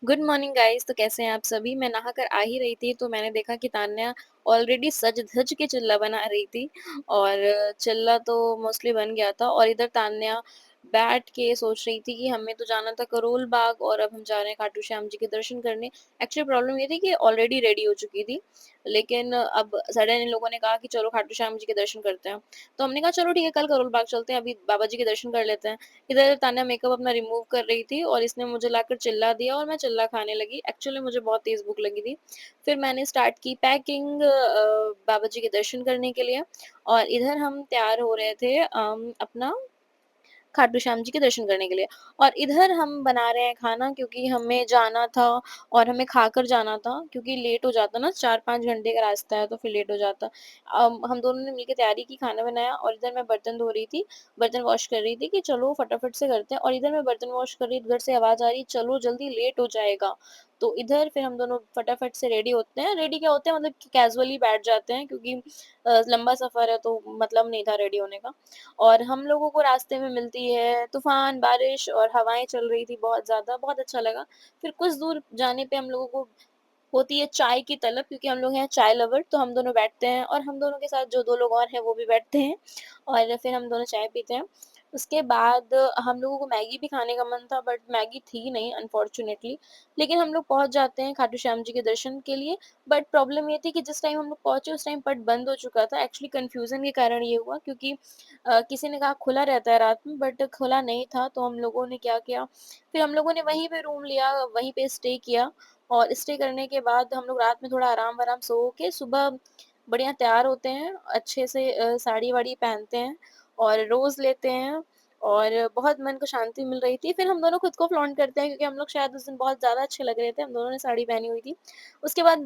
Good morning guys. तो कैसे हैं आप सभी? मैं नहाकर आ ही रही थी तो मैंने देखा कि तान्या ऑलरेडी सज-धज के चिल्ला बना रही थी और चिल्ला तो मोस्टली बन गया था और इधर तान्या बैठ के सोच रही थी कि हमें तो जाना था करोल बाग और अब हम जा रहे हैं खाटू श्याम जी के दर्शन करने। एक्चुअली प्रॉब्लम ये थी कि ऑलरेडी रेडी हो चुकी थी, लेकिन अब सडन इन लोगों ने कहा कि चलो खाटू श्याम जी के दर्शन करते हैं। तो हमने कहा चलो ठीक है, कल करोल बाग चलते हैं, अभी बाबा जी के दर्शन कर लेते हैं। इधर तान्या मेकअप अपना रिमूव कर रही थी और इसने मुझे लाकर चिल्ला दिया और मैं चिल्ला खाने लगी। एक्चुअली मुझे बहुत तेज़ भूख लगी थी। फिर मैंने स्टार्ट की पैकिंग बाबा जी के दर्शन करने के लिए और इधर हम तैयार हो रहे थे अपना खाटू श्याम जी के दर्शन करने के लिए और इधर हम बना रहे हैं खाना क्योंकि हमें जाना था और हमें खाकर जाना था क्योंकि लेट हो जाता ना, 4-5 घंटे का रास्ता है तो फिर लेट हो जाता। हम दोनों ने मिलके तैयारी की, खाना बनाया और इधर मैं बर्तन धो रही थी, बर्तन वॉश कर रही थी कि चलो फटाफट से करते हैं और इधर मैं बर्तन वॉश कर रही थी, उधर से आवाज़ आ रही चलो जल्दी लेट हो जाएगा। तो इधर फिर हम दोनों फटाफट से रेडी होते हैं, रेडी क्या होते हैं मतलब कि कैज़ुअली बैठ जाते हैं क्योंकि लंबा सफ़र है तो मतलब नहीं था रेडी होने का। और हम लोगों को रास्ते में मिलती है तूफ़ान, बारिश और हवाएँ चल रही थी बहुत ज़्यादा, बहुत अच्छा लगा। फिर कुछ दूर जाने पे हम लोगों को होती है चाय की तलब क्योंकि हम लोग हैं चाय लवर, तो हम दोनों बैठते हैं और हम दोनों के साथ जो 2 लोग और हैं वो भी बैठते हैं और फिर हम दोनों चाय पीते हैं। उसके बाद हम लोगों को मैगी भी खाने का मन था बट मैगी थी नहीं अनफॉर्च्यूनेटली, लेकिन हम लोग पहुँच जाते हैं खाटू श्याम जी के दर्शन के लिए। बट प्रॉब्लम ये थी कि जिस टाइम हम लोग पहुँचे उस टाइम पट बंद हो चुका था। एक्चुअली कन्फ्यूज़न के कारण ये हुआ क्योंकि किसी ने कहा खुला रहता है रात में बट खुला नहीं था, तो हम लोगों ने क्या किया, फिर हम लोगों ने वहीं पे रूम लिया, वहीं पे स्टे किया और स्टे करने के बाद हम लोग रात में थोड़ा आराम-वाराम सो के सुबह बढ़िया तैयार होते हैं, अच्छे से साड़ी-वाड़ी पहनते हैं और रोज़ लेते हैं और बहुत मन को शांति मिल रही थी। फिर हम दोनों खुद को फ्लॉन्ट करते हैं क्योंकि हम लोग शायद उस दिन बहुत ज़्यादा अच्छे लग रहे थे, हम दोनों ने साड़ी पहनी हुई थी। उसके बाद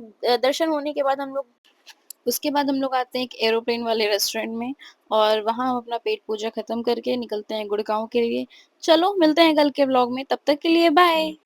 दर्शन होने के बाद हम लोग आते हैं एक एरोप्लेन वाले रेस्टोरेंट में और वहाँ हम अपना पेट पूजा खत्म करके निकलते हैं गुड़गाँव के लिए। चलो मिलते हैं कल के व्लॉग में, तब तक के लिए बाय।